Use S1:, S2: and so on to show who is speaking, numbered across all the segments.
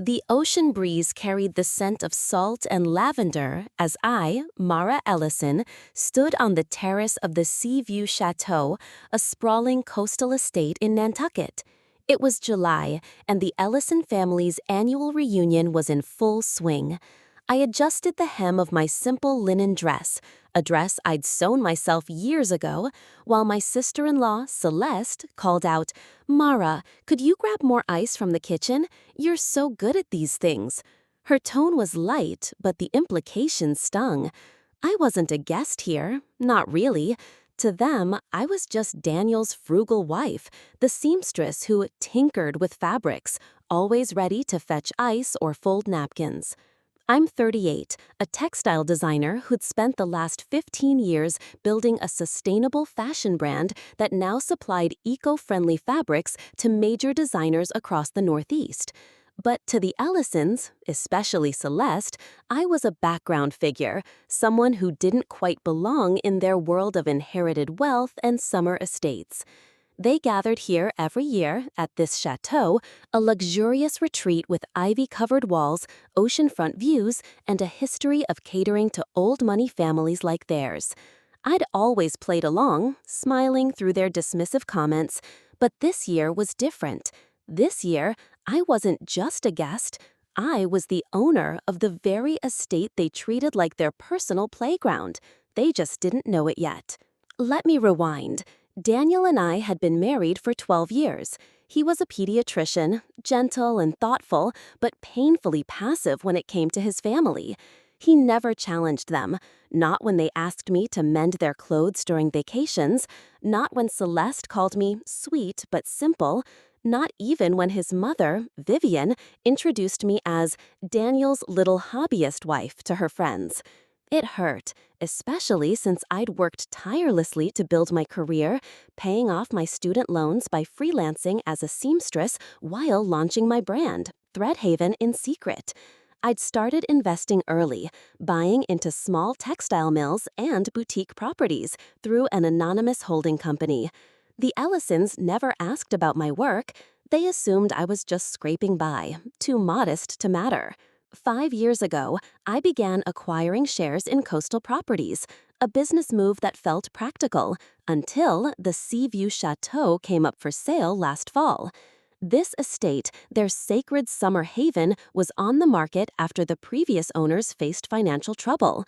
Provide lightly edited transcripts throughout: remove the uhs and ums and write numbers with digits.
S1: The ocean breeze carried the scent of salt and lavender as I, Mara Ellison, stood on the terrace of the Seaview Chateau, a sprawling coastal estate in Nantucket. It was July, and the Ellison family's annual reunion was in full swing. I adjusted the hem of my simple linen dress, a dress I'd sewn myself years ago, while my sister-in-law, Celeste, called out, "Mara, could you grab more ice from the kitchen? You're so good at these things." Her tone was light, but the implications stung. I wasn't a guest here, not really. To them, I was just Daniel's frugal wife, the seamstress who tinkered with fabrics, always ready to fetch ice or fold napkins. I'm 38, a textile designer who'd spent the last 15 years building a sustainable fashion brand that now supplied eco-friendly fabrics to major designers across the Northeast. But to the Ellisons, especially Celeste, I was a background figure, someone who didn't quite belong in their world of inherited wealth and summer estates. They gathered here every year at this chateau, a luxurious retreat with ivy-covered walls, oceanfront views, and a history of catering to old money families like theirs. I'd always played along, smiling through their dismissive comments, but this year was different. This year, I wasn't just a guest. I was the owner of the very estate they treated like their personal playground. They just didn't know it yet. Let me rewind. Daniel and I had been married for 12 years. He was a pediatrician, gentle and thoughtful, but painfully passive when it came to his family. He never challenged them, not when they asked me to mend their clothes during vacations, not when Celeste called me sweet but simple, not even when his mother, Vivian, introduced me as Daniel's little hobbyist wife to her friends. It hurt, especially since I'd worked tirelessly to build my career, paying off my student loans by freelancing as a seamstress while launching my brand, Threadhaven, in secret. I'd started investing early, buying into small textile mills and boutique properties through an anonymous holding company. The Ellisons never asked about my work. They assumed I was just scraping by, too modest to matter. 5 years ago, I began acquiring shares in coastal properties, a business move that felt practical, until the Seaview Chateau came up for sale last fall. This estate, their sacred summer haven, was on the market after the previous owners faced financial trouble.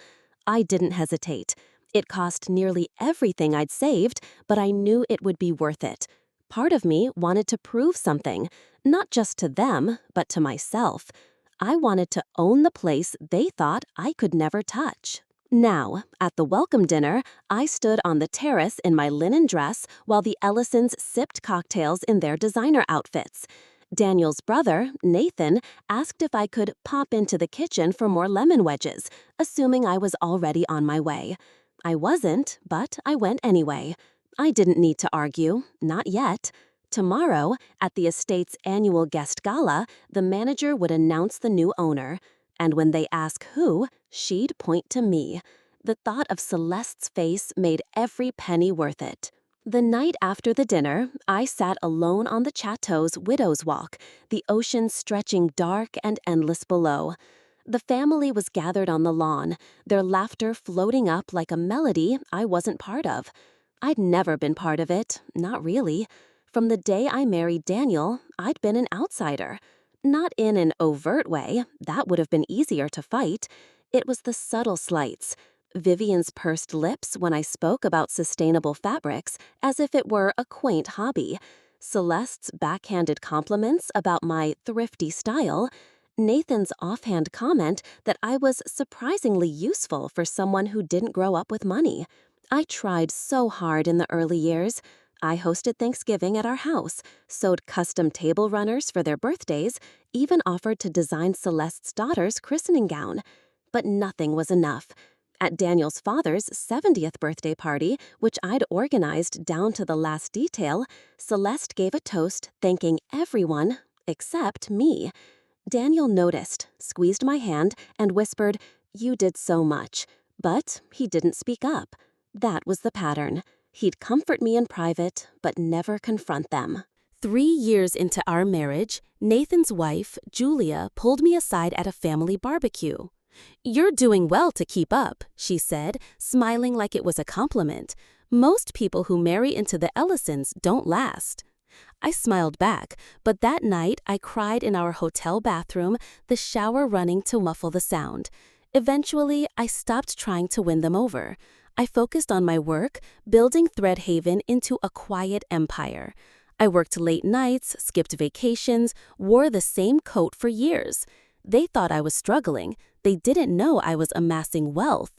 S1: I didn't hesitate. It cost nearly everything I'd saved, but I knew it would be worth it. Part of me wanted to prove something, not just to them, but to myself. I wanted to own the place they thought I could never touch. Now, at the welcome dinner, I stood on the terrace in my linen dress while the Ellisons sipped cocktails in their designer outfits. Daniel's brother, Nathan, asked if I could pop into the kitchen for more lemon wedges, assuming I was already on my way. I wasn't, but I went anyway. I didn't need to argue, not yet. Tomorrow, at the estate's annual guest gala, the manager would announce the new owner. And when they ask who, she'd point to me. The thought of Celeste's face made every penny worth it. The night after the dinner, I sat alone on the chateau's widow's walk, the ocean stretching dark and endless below. The family was gathered on the lawn, their laughter floating up like a melody I wasn't part of. I'd never been part of it, not really. From the day I married Daniel, I'd been an outsider. Not in an overt way, that would have been easier to fight. It was the subtle slights. Vivian's pursed lips when I spoke about sustainable fabrics, as if it were a quaint hobby. Celeste's backhanded compliments about my thrifty style. Nathan's offhand comment that I was surprisingly useful for someone who didn't grow up with money. I tried so hard in the early years. I hosted Thanksgiving at our house, sewed custom table runners for their birthdays, even offered to design Celeste's daughter's christening gown. But nothing was enough. At Daniel's father's 70th birthday party, which I'd organized down to the last detail, Celeste gave a toast thanking everyone except me. Daniel noticed, squeezed my hand, and whispered, "You did so much." But he didn't speak up. That was the pattern. He'd comfort me in private, but never confront them. 3 years into our marriage, Nathan's wife, Julia, pulled me aside at a family barbecue. "You're doing well to keep up," she said, smiling like it was a compliment. "Most people who marry into the Ellisons don't last." I smiled back, but that night I cried in our hotel bathroom, the shower running to muffle the sound. Eventually, I stopped trying to win them over. I focused on my work, building Threadhaven into a quiet empire. I worked late nights, skipped vacations, wore the same coat for years. They thought I was struggling. They didn't know I was amassing wealth.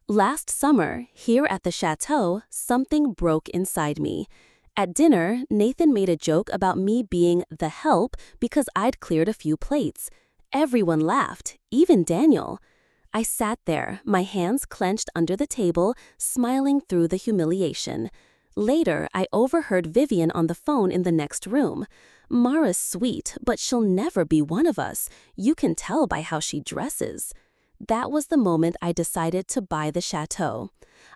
S1: Last summer, here at the chateau, something broke inside me. At dinner, Nathan made a joke about me being the help because I'd cleared a few plates. Everyone laughed, even Daniel. I sat there, my hands clenched under the table, smiling through the humiliation. Later, I overheard Vivian on the phone in the next room. "Mara's sweet, but she'll never be one of us. You can tell by how she dresses." That was the moment I decided to buy the chateau.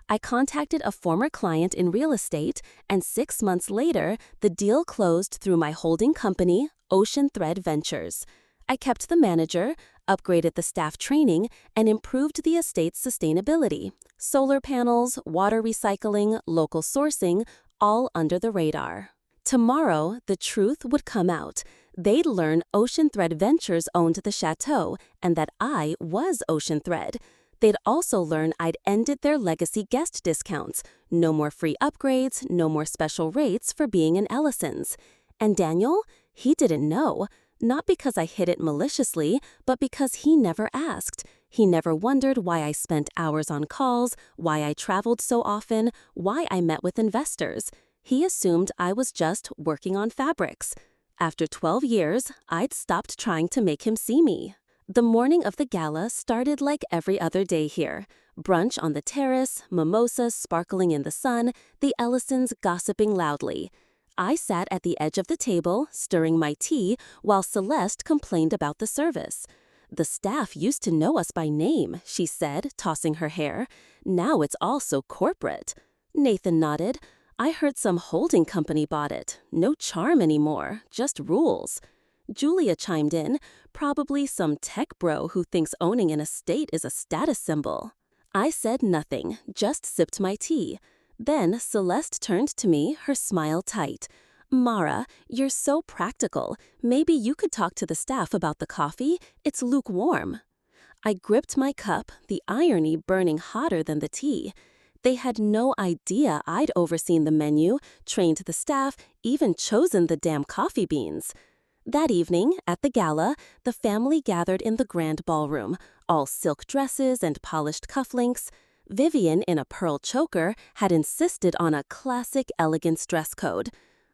S1: I contacted a former client in real estate, and 6 months later, the deal closed through my holding company, OceanThread Ventures. I kept the manager, upgraded the staff training, and improved the estate's sustainability. Solar panels, water recycling, local sourcing, all under the radar. Tomorrow, the truth would come out. They'd learn OceanThread Ventures owned the chateau and that I was OceanThread. They'd also learn I'd ended their legacy guest discounts. No more free upgrades, no more special rates for being an Ellisons. And Daniel? He didn't know. Not because I hid it maliciously, but because he never asked. He never wondered why I spent hours on calls, why I traveled so often, why I met with investors. He assumed I was just working on fabrics. After 12 years, I'd stopped trying to make him see me. The morning of the gala started like every other day here. Brunch on the terrace, mimosas sparkling in the sun, the Ellisons gossiping loudly. I sat at the edge of the table, stirring my tea, while Celeste complained about the service. "The staff used to know us by name," she said, tossing her hair. "Now it's all so corporate." Nathan nodded. "I heard some holding company bought it. No charm anymore, just rules." Julia chimed in, "Probably some tech bro who thinks owning an estate is a status symbol." I said nothing, just sipped my tea. Then Celeste turned to me, her smile tight. "Mara, you're so practical. Maybe you could talk to the staff about the coffee. It's lukewarm." I gripped my cup, the irony burning hotter than the tea. They had no idea I'd overseen the menu, trained the staff, even chosen the damn coffee beans. That evening, at the gala, the family gathered in the grand ballroom, all silk dresses and polished cufflinks. Vivian, in a pearl choker, had insisted on a classic elegance dress code.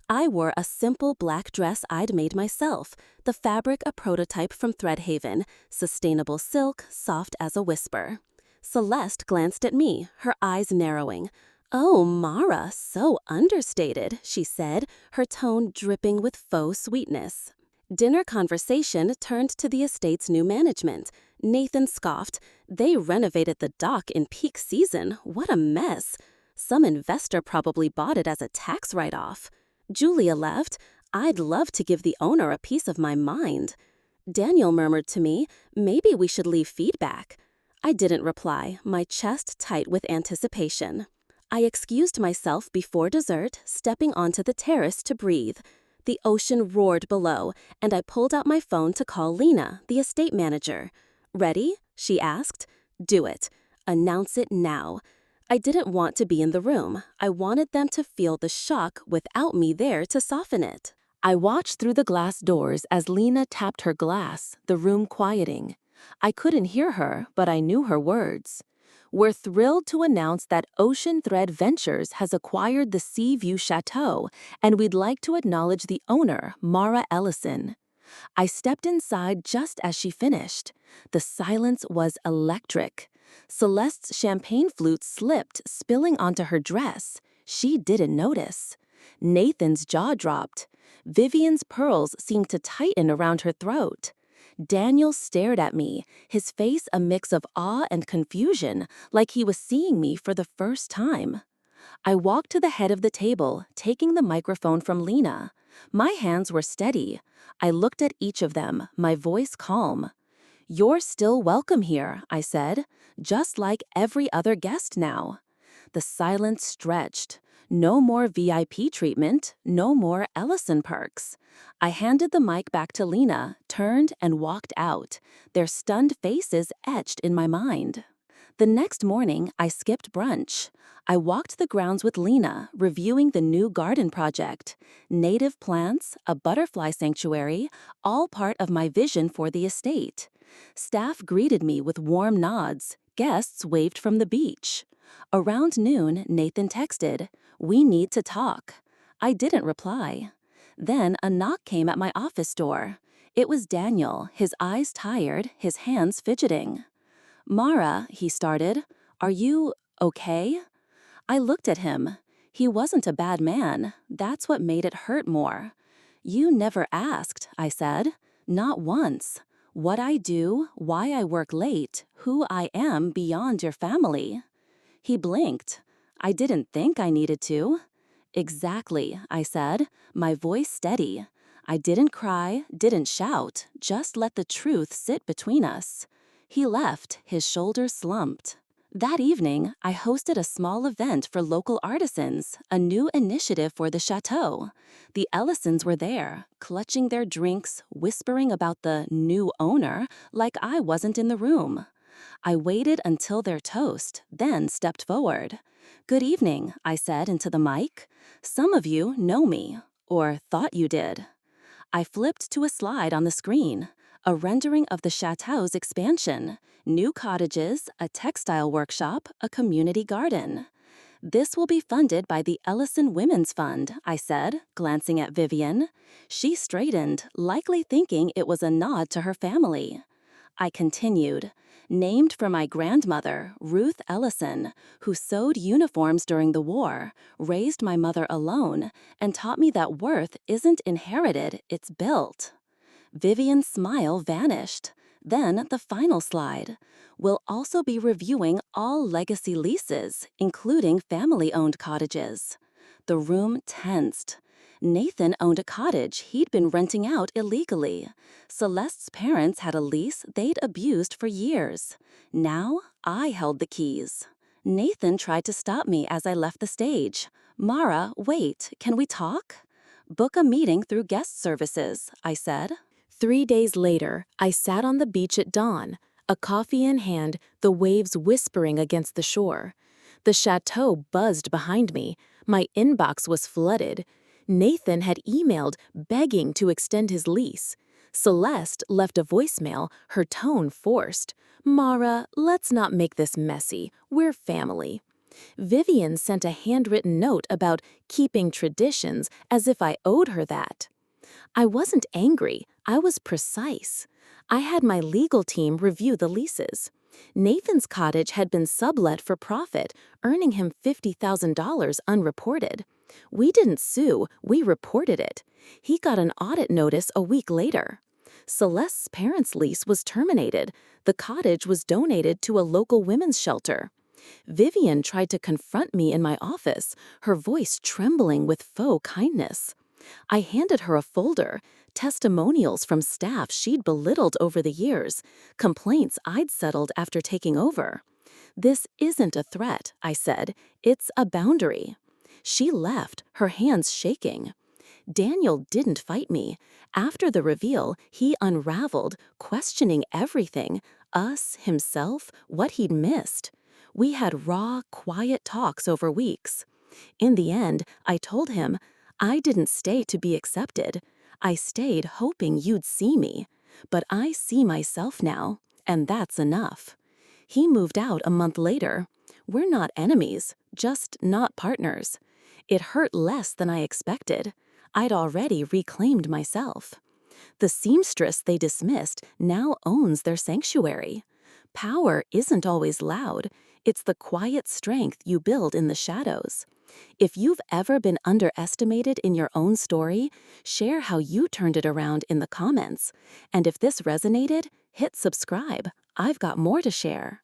S1: I wore a simple black dress I'd made myself, the fabric a prototype from Threadhaven, sustainable silk, soft as a whisper. Celeste glanced at me, her eyes narrowing. "Oh, Mara, so understated," she said, her tone dripping with faux sweetness. Dinner conversation turned to the estate's new management. Nathan scoffed. "They renovated the dock in peak season. What a mess. Some investor probably bought it as a tax write-off." Julia laughed. "I'd love to give the owner a piece of my mind." Daniel murmured to me, "Maybe we should leave feedback." I didn't reply, my chest tight with anticipation. I excused myself before dessert, stepping onto the terrace to breathe. The ocean roared below, and I pulled out my phone to call Lena, the estate manager. "Ready?" she asked. "Do it. Announce it now." I didn't want to be in the room. I wanted them to feel the shock without me there to soften it. I watched through the glass doors as Lena tapped her glass, the room quieting. I couldn't hear her, but I knew her words. "We're thrilled to announce that OceanThread Ventures has acquired the Seaview Chateau, and we'd like to acknowledge the owner, Mara Ellison." I stepped inside just as she finished. The silence was electric. Celeste's champagne flute slipped, spilling onto her dress. She didn't notice. Nathan's jaw dropped. Vivian's pearls seemed to tighten around her throat. Daniel stared at me, his face a mix of awe and confusion, like he was seeing me for the first time. I walked to the head of the table, taking the microphone from Lena. My hands were steady. I looked at each of them, my voice calm. "You're still welcome here," I said, "just like every other guest now." The silence stretched. No more VIP treatment, no more Ellison perks. I handed the mic back to Lena, turned and walked out, their stunned faces etched in my mind. The next morning, I skipped brunch. I walked the grounds with Lena, reviewing the new garden project. Native plants, a butterfly sanctuary, all part of my vision for the estate. Staff greeted me with warm nods. Guests waved from the beach. Around noon, Nathan texted, "We need to talk." I didn't reply. Then a knock came at my office door. It was Daniel, his eyes tired, his hands fidgeting. "Mara," he started, "are you okay?" I looked at him. He wasn't a bad man. That's what made it hurt more. "You never asked," I said. "Not once. What I do, why I work late, who I am beyond your family." He blinked. "I didn't think I needed to." "Exactly," I said, my voice steady. I didn't cry, didn't shout, just let the truth sit between us. He left, his shoulders slumped. That evening, I hosted a small event for local artisans, a new initiative for the chateau. The Ellisons were there, clutching their drinks, whispering about the new owner like I wasn't in the room. I waited until their toast, then stepped forward. "Good evening," I said into the mic. "Some of you know me, or thought you did." I flipped to a slide on the screen, a rendering of the chateau's expansion, new cottages, a textile workshop, a community garden. "This will be funded by the Ellison Women's Fund," I said, glancing at Vivian. She straightened, likely thinking it was a nod to her family. I continued, "Named for my grandmother, Ruth Ellison, who sewed uniforms during the war, raised my mother alone, and taught me that worth isn't inherited, it's built." Vivian's smile vanished. Then the final slide. "We'll also be reviewing all legacy leases, including family-owned cottages." The room tensed. Nathan owned a cottage he'd been renting out illegally. Celeste's parents had a lease they'd abused for years. Now I held the keys. Nathan tried to stop me as I left the stage. "Mara, wait, can we talk?" "Book a meeting through guest services," I said. 3 days later, I sat on the beach at dawn, a coffee in hand, the waves whispering against the shore. The chateau buzzed behind me. My inbox was flooded. Nathan had emailed, begging to extend his lease. Celeste left a voicemail, her tone forced. "Mara, let's not make this messy. We're family." Vivian sent a handwritten note about keeping traditions, as if I owed her that. I wasn't angry, I was precise. I had my legal team review the leases. Nathan's cottage had been sublet for profit, earning him $50,000 unreported. We didn't sue, we reported it. He got an audit notice a week later. Celeste's parents' lease was terminated. The cottage was donated to a local women's shelter. Vivian tried to confront me in my office, her voice trembling with faux kindness. I handed her a folder, testimonials from staff she'd belittled over the years, complaints I'd settled after taking over. "This isn't a threat," I said. "It's a boundary." She left, her hands shaking. Daniel didn't fight me. After the reveal, he unraveled, questioning everything, us, himself, what he'd missed. We had raw, quiet talks over weeks. In the end, I told him, "I didn't stay to be accepted. I stayed hoping you'd see me. But I see myself now, and that's enough." He moved out a month later. We're not enemies, just not partners. It hurt less than I expected. I'd already reclaimed myself. The seamstress they dismissed now owns their sanctuary. Power isn't always loud. It's the quiet strength you build in the shadows. If you've ever been underestimated in your own story, share how you turned it around in the comments. And if this resonated, hit subscribe. I've got more to share.